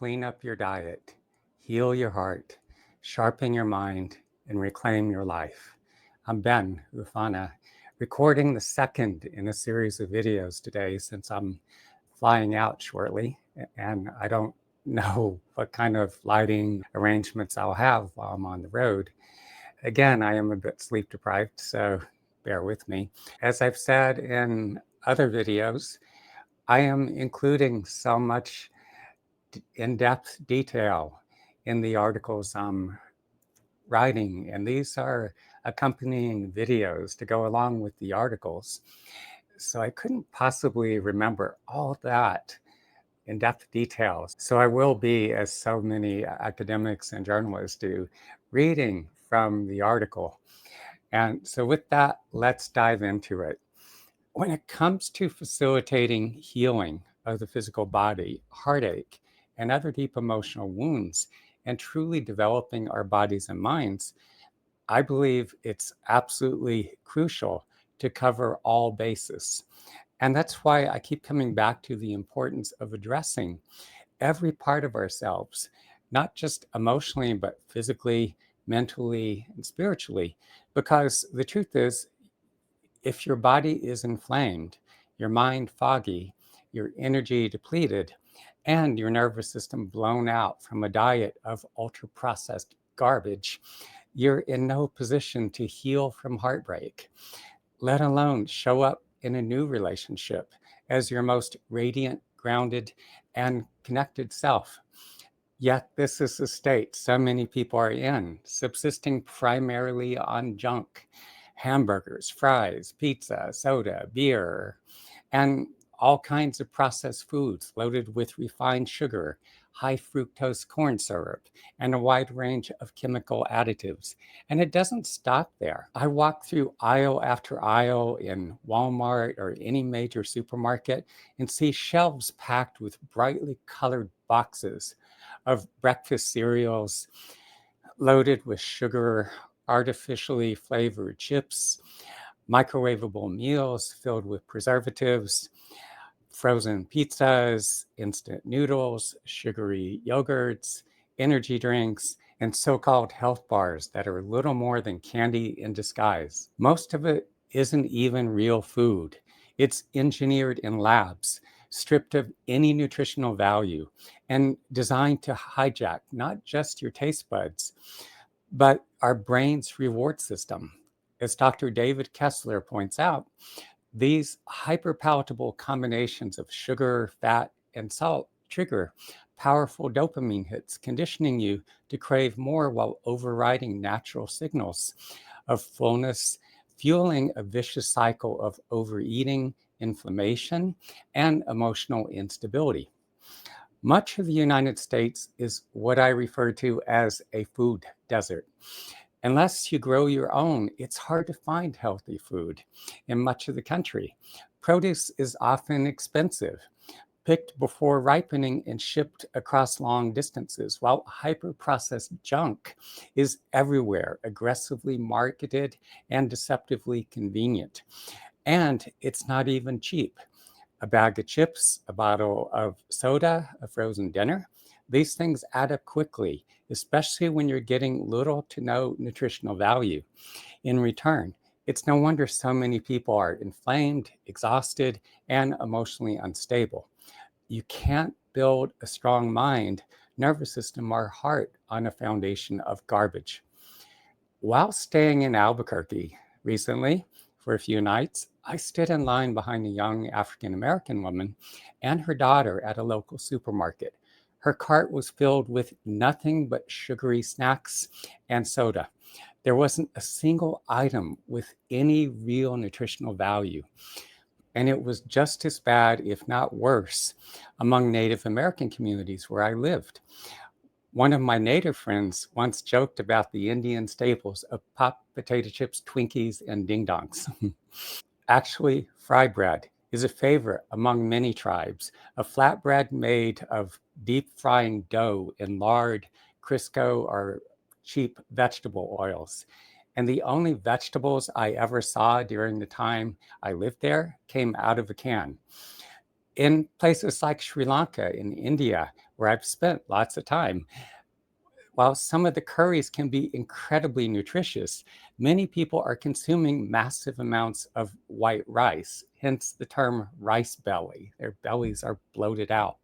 clean up your diet, heal your heart, sharpen your mind, and reclaim your life. I'm Ben Ufana, recording the second in a series of videos today since I'm flying out shortly, and I don't know what kind of lighting arrangements I'll have while I'm on the road. Again, I am a bit sleep deprived, so bear with me. As I've said in other videos, I am including so much in-depth detail in the articles I'm writing, and these are accompanying videos to go along with the articles. So I couldn't possibly remember all that in-depth details. So I will be, as so many academics and journalists do, reading from the article. And so with that, let's dive into it. When it comes to facilitating healing of the physical body, heartache, and other deep emotional wounds, and truly developing our bodies and minds, I believe it's absolutely crucial to cover all bases. And that's why I keep coming back to the importance of addressing every part of ourselves, not just emotionally, but physically, mentally, and spiritually. Because the truth is, if your body is inflamed, your mind foggy, your energy depleted, and your nervous system blown out from a diet of ultra-processed garbage, you're in no position to heal from heartbreak, let alone show up in a new relationship as your most radiant, grounded, and connected self. Yet this is the state so many people are in, subsisting primarily on junk, hamburgers, fries, pizza, soda, beer, and all kinds of processed foods loaded with refined sugar, high fructose corn syrup, and a wide range of chemical additives. And it doesn't stop there. I walk through aisle after aisle in Walmart or any major supermarket and see shelves packed with brightly colored boxes of breakfast cereals loaded with sugar, artificially flavored chips, microwavable meals filled with preservatives, frozen pizzas, instant noodles, sugary yogurts, energy drinks, and so-called health bars that are little more than candy in disguise. Most of it isn't even real food. It's engineered in labs, stripped of any nutritional value, and designed to hijack not just your taste buds, but our brain's reward system. As Dr. David Kessler points out, these hyper-palatable combinations of sugar, fat, and salt trigger powerful dopamine hits, conditioning you to crave more while overriding natural signals of fullness, fueling a vicious cycle of overeating, inflammation, and emotional instability. Much of the United States is what I refer to as a food desert. Unless you grow your own, it's hard to find healthy food in much of the country. Produce is often expensive, picked before ripening and shipped across long distances, while hyper-processed junk is everywhere, aggressively marketed and deceptively convenient. And it's not even cheap. A bag of chips, a bottle of soda, a frozen dinner. These things add up quickly, especially when you're getting little to no nutritional value in return. It's no wonder so many people are inflamed, exhausted, and emotionally unstable. You can't build a strong mind, nervous system, or heart on a foundation of garbage. While staying in Albuquerque recently for a few nights, I stood in line behind a young African-American woman and her daughter at a local supermarket. Her cart was filled with nothing but sugary snacks and soda. There wasn't a single item with any real nutritional value. And it was just as bad, if not worse, among Native American communities where I lived. One of my Native friends once joked about the Indian staples of pop potato chips, Twinkies, and ding dongs. Actually, fry bread is a favorite among many tribes, a flatbread made of deep frying dough in lard, Crisco, or cheap vegetable oils. And the only vegetables I ever saw during the time I lived there came out of a can. In places like Sri Lanka, in India, where I've spent lots of time, while some of the curries can be incredibly nutritious, many people are consuming massive amounts of white rice, hence the term rice belly. Their bellies are bloated out.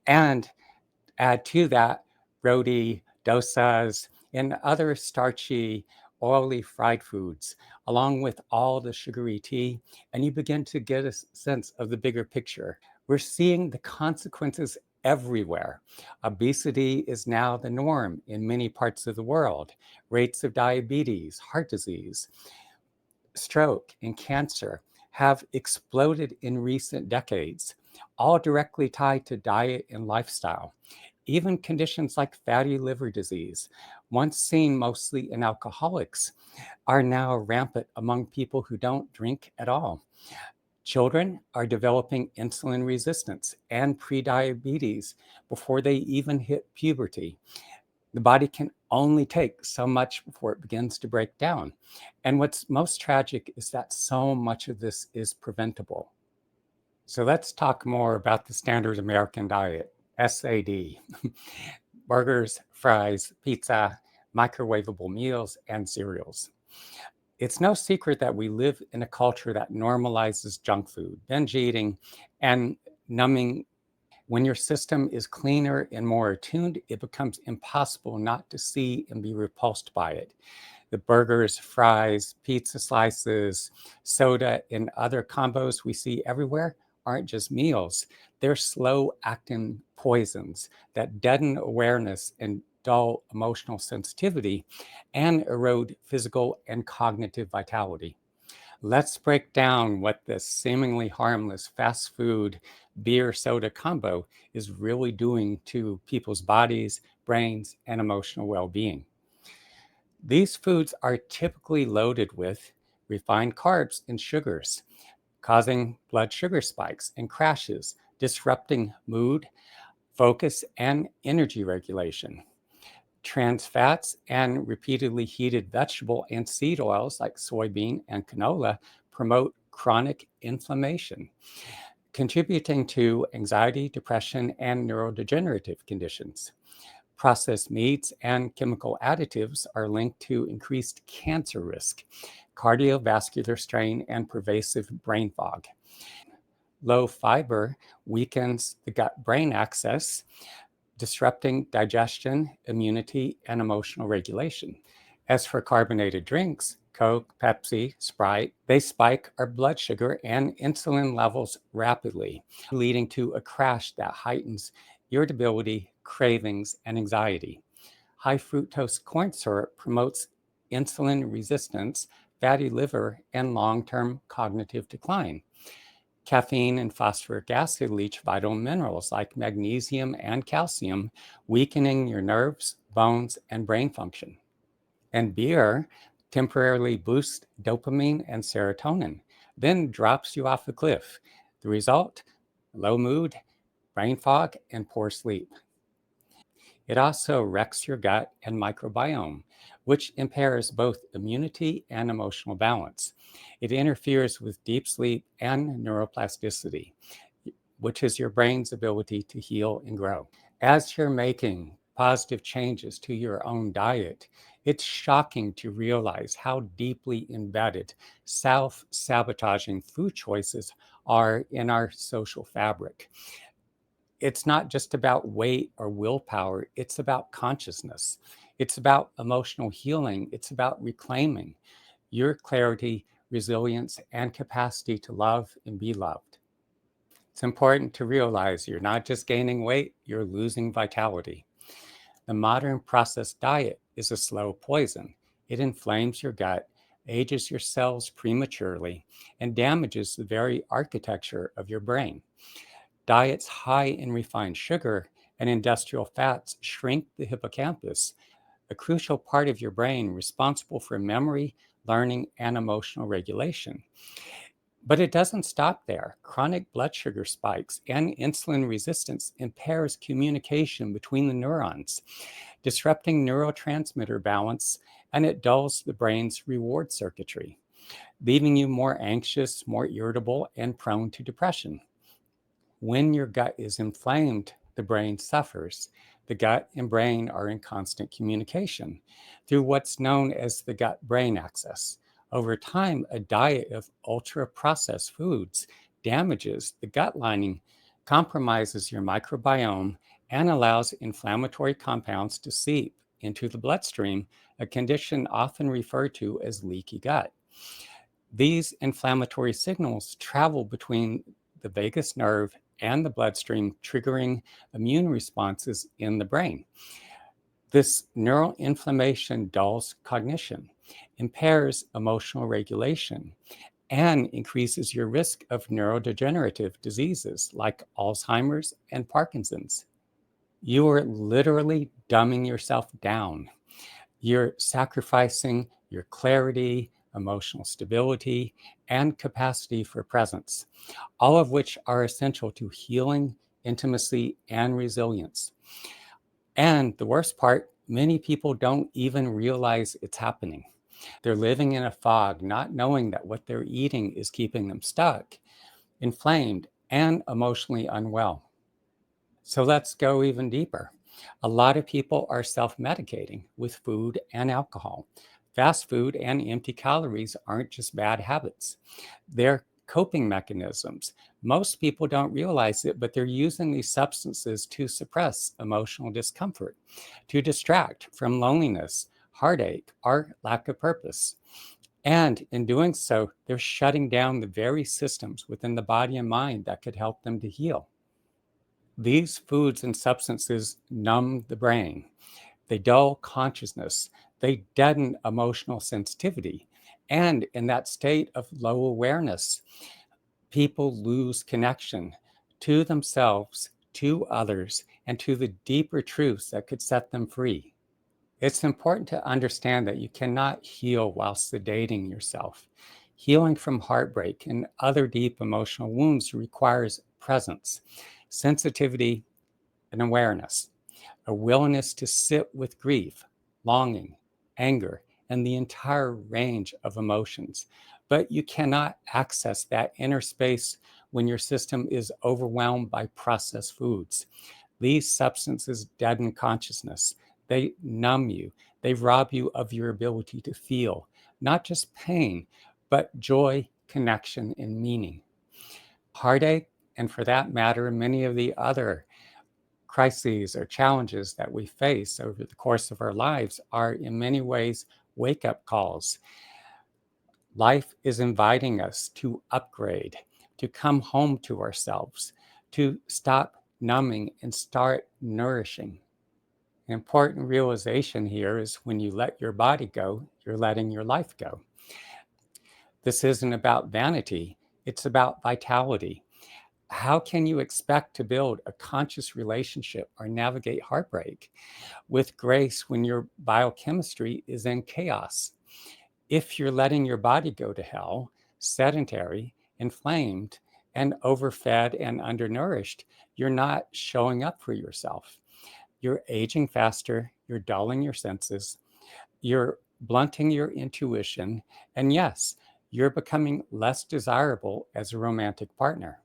And add to that roti, dosas, and other starchy, oily fried foods, along with all the sugary tea, and you begin to get a sense of the bigger picture. We're seeing the consequences everywhere. Obesity is now the norm in many parts of the world. Rates of diabetes, heart disease, stroke, and cancer have exploded in recent decades, all directly tied to diet and lifestyle. Even conditions like fatty liver disease, once seen mostly in alcoholics, are now rampant among people who don't drink at all. Children are developing insulin resistance and prediabetes before they even hit puberty. The body can only take so much before it begins to break down. And what's most tragic is that so much of this is preventable. So let's talk more about the standard American diet, SAD. Burgers, fries, pizza, microwavable meals, and cereals. It's no secret that we live in a culture that normalizes junk food, binge eating, and numbing. When your system is cleaner and more attuned, it becomes impossible not to see and be repulsed by it. The burgers, fries, pizza slices, soda, and other combos we see everywhere aren't just meals. They're slow acting poisons that deaden awareness and dull emotional sensitivity and erode physical and cognitive vitality. Let's break down what this seemingly harmless fast food beer soda combo is really doing to people's bodies, brains, and emotional well being. These foods are typically loaded with refined carbs and sugars, causing blood sugar spikes and crashes, disrupting mood, focus, and energy regulation. Trans fats and repeatedly heated vegetable and seed oils like soybean and canola promote chronic inflammation, contributing to anxiety, depression, and neurodegenerative conditions. Processed meats and chemical additives are linked to increased cancer risk, cardiovascular strain, and pervasive brain fog. Low fiber weakens the gut brain axis, disrupting digestion, immunity, and emotional regulation. As for carbonated drinks, Coke, Pepsi, Sprite, they spike our blood sugar and insulin levels rapidly, leading to a crash that heightens irritability, cravings, and anxiety. High fructose corn syrup promotes insulin resistance, fatty liver, and long term cognitive decline. Caffeine and phosphoric acid leach vital minerals like magnesium and calcium, weakening your nerves, bones, and brain function. And beer temporarily boosts dopamine and serotonin, then drops you off a cliff. The result? Low mood, brain fog, and poor sleep. It also wrecks your gut and microbiome, which impairs both immunity and emotional balance. It interferes with deep sleep and neuroplasticity, which is your brain's ability to heal and grow. As you're making positive changes to your own diet, it's shocking to realize how deeply embedded self sabotaging food choices are in our social fabric. It's not just about weight or willpower, it's about consciousness. It's about emotional healing. It's about reclaiming your clarity, resilience, and capacity to love and be loved. It's important to realize you're not just gaining weight, you're losing vitality. The modern processed diet is a slow poison. It inflames your gut, ages your cells prematurely, and damages the very architecture of your brain. Diets high in refined sugar and industrial fats shrink the hippocampus, a crucial part of your brain responsible for memory, learning, and emotional regulation. But it doesn't stop there. Chronic blood sugar spikes and insulin resistance impairs communication between the neurons, disrupting neurotransmitter balance, and it dulls the brain's reward circuitry, leaving you more anxious, more irritable, and prone to depression. When your gut is inflamed, the brain suffers. The gut and brain are in constant communication through what's known as the gut-brain axis. Over time, a diet of ultra-processed foods damages the gut lining, compromises your microbiome, and allows inflammatory compounds to seep into the bloodstream, a condition often referred to as leaky gut. These inflammatory signals travel between the vagus nerve and the bloodstream, triggering immune responses in the brain. This neural inflammation dulls cognition, impairs emotional regulation, and increases your risk of neurodegenerative diseases like Alzheimer's and Parkinson's. You are literally dumbing yourself down. You're sacrificing your clarity, emotional stability, and capacity for presence, all of which are essential to healing, intimacy, and resilience. And the worst part, many people don't even realize it's happening. They're living in a fog, not knowing that what they're eating is keeping them stuck, inflamed, and emotionally unwell. So let's go even deeper. A lot of people are self-medicating with food and alcohol. Fast food and empty calories aren't just bad habits. They're coping mechanisms. Most people don't realize it, but they're using these substances to suppress emotional discomfort, to distract from loneliness, heartache, or lack of purpose. And in doing so, they're shutting down the very systems within the body and mind that could help them to heal. These foods and substances numb the brain. They dull consciousness. They deaden emotional sensitivity. And in that state of low awareness, people lose connection to themselves, to others, and to the deeper truths that could set them free. It's important to understand that you cannot heal while sedating yourself. Healing from heartbreak and other deep emotional wounds requires presence, sensitivity, and awareness, a willingness to sit with grief, longing, anger, and the entire range of emotions. But you cannot access that inner space when your system is overwhelmed by processed foods. These substances deaden consciousness. They numb you. They rob you of your ability to feel, not just pain, but joy, connection, and meaning. Heartache, and for that matter, many of the other crises or challenges that we face over the course of our lives are in many ways wake-up calls. Life is inviting us to upgrade, to come home to ourselves, to stop numbing and start nourishing. An important realization here is when you let your body go, you're letting your life go. This isn't about vanity, it's about vitality. How can you expect to build a conscious relationship or navigate heartbreak with grace when your biochemistry is in chaos? If you're letting your body go to hell, sedentary, inflamed, and overfed and undernourished, you're not showing up for yourself. You're aging faster, you're dulling your senses, you're blunting your intuition, and yes, you're becoming less desirable as a romantic partner.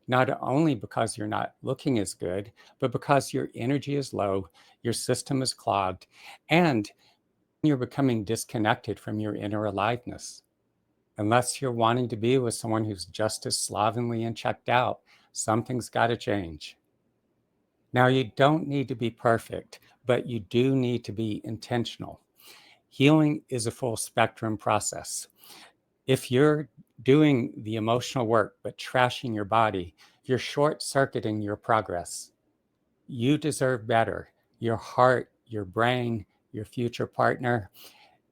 Not only because you're not looking as good, but because your energy is low, your system is clogged, and you're becoming disconnected from your inner aliveness. Unless you're wanting to be with someone who's just as slovenly and checked out, something's got to change. Now, you don't need to be perfect, but you do need to be intentional. Healing is a full spectrum process. If you're doing the emotional work but trashing your body, you're short-circuiting your progress. You deserve better. Your heart, your brain, your future partner,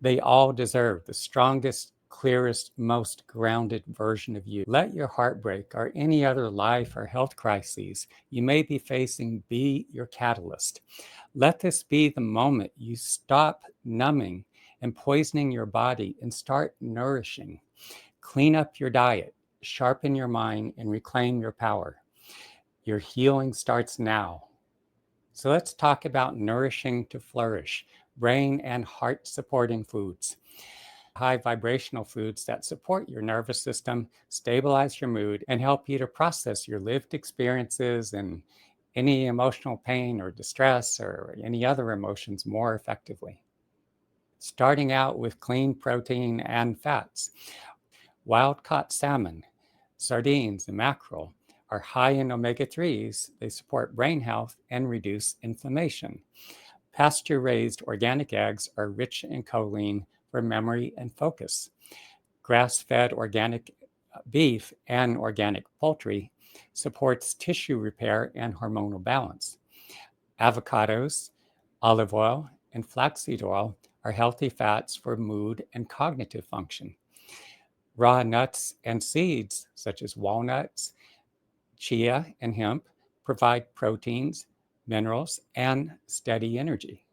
they all deserve the strongest, clearest, most grounded version of you. Let your heartbreak or any other life or health crises you may be facing be your catalyst. Let this be the moment you stop numbing and poisoning your body and start nourishing. Clean up your diet, sharpen your mind, and reclaim your power. Your healing starts now. So let's talk about nourishing to flourish, brain and heart supporting foods. High vibrational foods that support your nervous system, stabilize your mood, and help you to process your lived experiences and any emotional pain or distress or any other emotions more effectively. Starting out with clean protein and fats. Wild-caught salmon, sardines, and mackerel are high in omega-3s. They support brain health and reduce inflammation. Pasture-raised organic eggs are rich in choline for memory and focus. Grass-fed organic beef and organic poultry supports tissue repair and hormonal balance. Avocados, olive oil, and flaxseed oil are healthy fats for mood and cognitive function. Raw nuts and seeds, such as walnuts, chia, and hemp, provide proteins, minerals, and steady energy.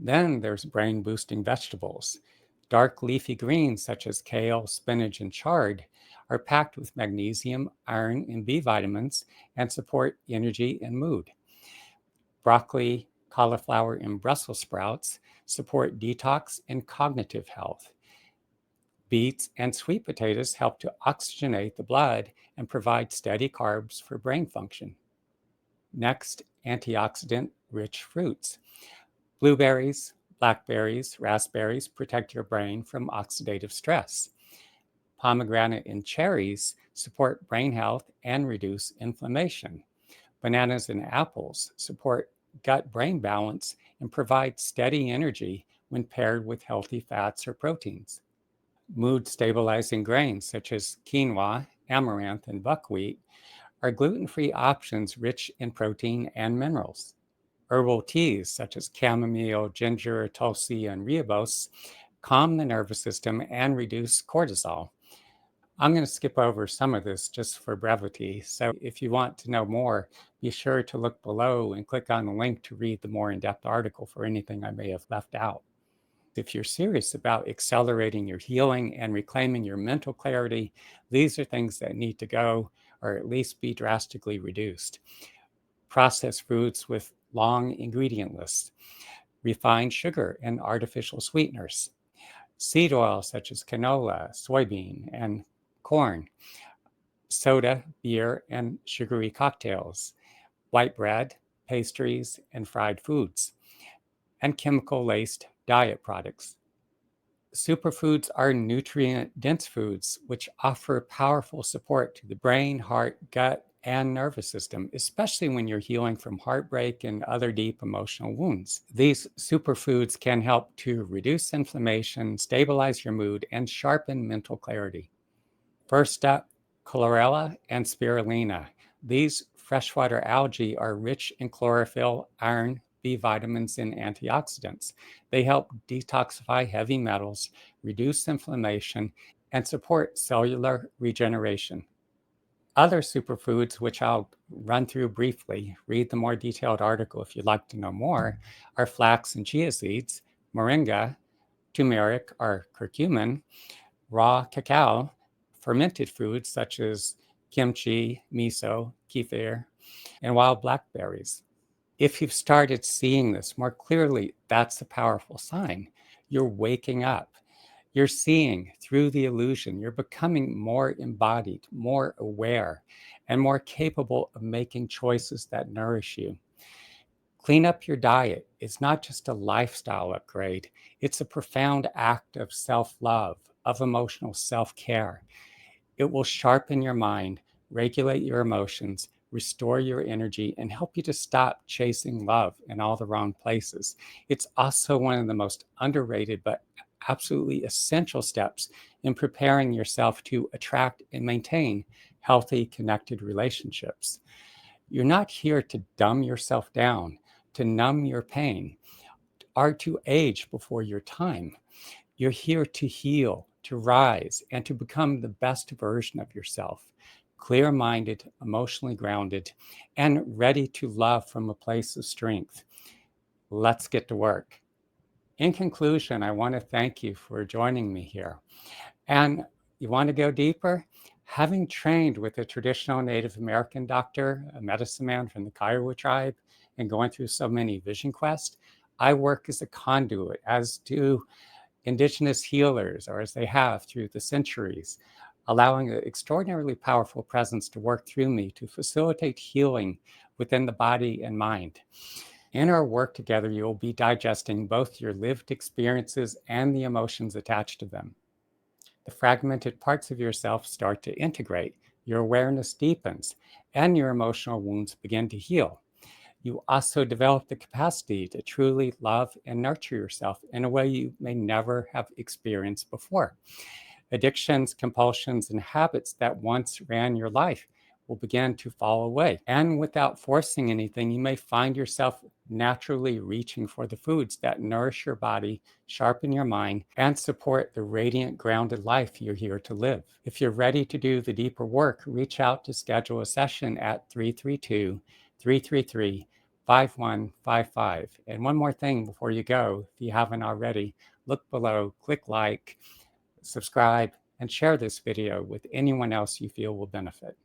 Then there's brain-boosting vegetables. Dark leafy greens, such as kale, spinach, and chard, are packed with magnesium, iron, and B vitamins and support energy and mood. Broccoli, cauliflower, and Brussels sprouts support detox and cognitive health. Beets and sweet potatoes help to oxygenate the blood and provide steady carbs for brain function. Next, antioxidant-rich fruits. Blueberries, blackberries, raspberries protect your brain from oxidative stress. Pomegranate and cherries support brain health and reduce inflammation. Bananas and apples support gut-brain balance and provide steady energy when paired with healthy fats or proteins. Mood-stabilizing grains such as quinoa, amaranth, and buckwheat are gluten-free options rich in protein and minerals. Herbal teas such as chamomile, ginger, tulsi, and rooibos calm the nervous system and reduce cortisol. I'm going to skip over some of this just for brevity. So if you want to know more, be sure to look below and click on the link to read the more in-depth article for anything I may have left out. If you're serious about accelerating your healing and reclaiming your mental clarity, these are things that need to go or at least be drastically reduced. Processed foods with long ingredient lists, refined sugar and artificial sweeteners, seed oil such as canola, soybean, and corn, soda, beer, and sugary cocktails, white bread, pastries, and fried foods, and chemical-laced diet products. Superfoods are nutrient-dense foods which offer powerful support to the brain, heart, gut, and nervous system, especially when you're healing from heartbreak and other deep emotional wounds. These superfoods can help to reduce inflammation, stabilize your mood, and sharpen mental clarity. First up, chlorella and spirulina. These freshwater algae are rich in chlorophyll, iron, B vitamins, and antioxidants. They help detoxify heavy metals, reduce inflammation, and support cellular regeneration. Other superfoods, which I'll run through briefly, read the more detailed article if you'd like to know more, are flax and chia seeds, moringa, turmeric or curcumin, raw cacao, fermented foods such as kimchi, miso, kefir, and wild blackberries. If you've started seeing this more clearly, that's a powerful sign. You're waking up. You're seeing through the illusion. You're becoming more embodied, more aware, and more capable of making choices that nourish you. Clean up your diet is not just a lifestyle upgrade, it's a profound act of self-love, of emotional self-care. It will sharpen your mind, regulate your emotions, restore your energy, and help you to stop chasing love in all the wrong places. It's also one of the most underrated but absolutely essential steps in preparing yourself to attract and maintain healthy, connected relationships. You're not here to dumb yourself down, to numb your pain, or to age before your time. You're here to heal, to rise, and to become the best version of yourself, clear-minded, emotionally grounded, and ready to love from a place of strength. Let's get to work. In conclusion, I want to thank you for joining me here. And you want to go deeper? Having trained with a traditional Native American doctor, a medicine man from the Kiowa tribe, and going through so many vision quests, I work as a conduit, as do indigenous healers, or as they have through the centuries, allowing an extraordinarily powerful presence to work through me to facilitate healing within the body and mind. In our work together, you'll be digesting both your lived experiences and the emotions attached to them. The fragmented parts of yourself start to integrate, your awareness deepens, and your emotional wounds begin to heal. You also develop the capacity to truly love and nurture yourself in a way you may never have experienced before. Addictions, compulsions, and habits that once ran your life will begin to fall away. And without forcing anything, you may find yourself naturally reaching for the foods that nourish your body, sharpen your mind, and support the radiant, grounded life you're here to live. If you're ready to do the deeper work, reach out to schedule a session at 332-333-5155. And one more thing before you go, if you haven't already, look below, click like, subscribe, and share this video with anyone else you feel will benefit.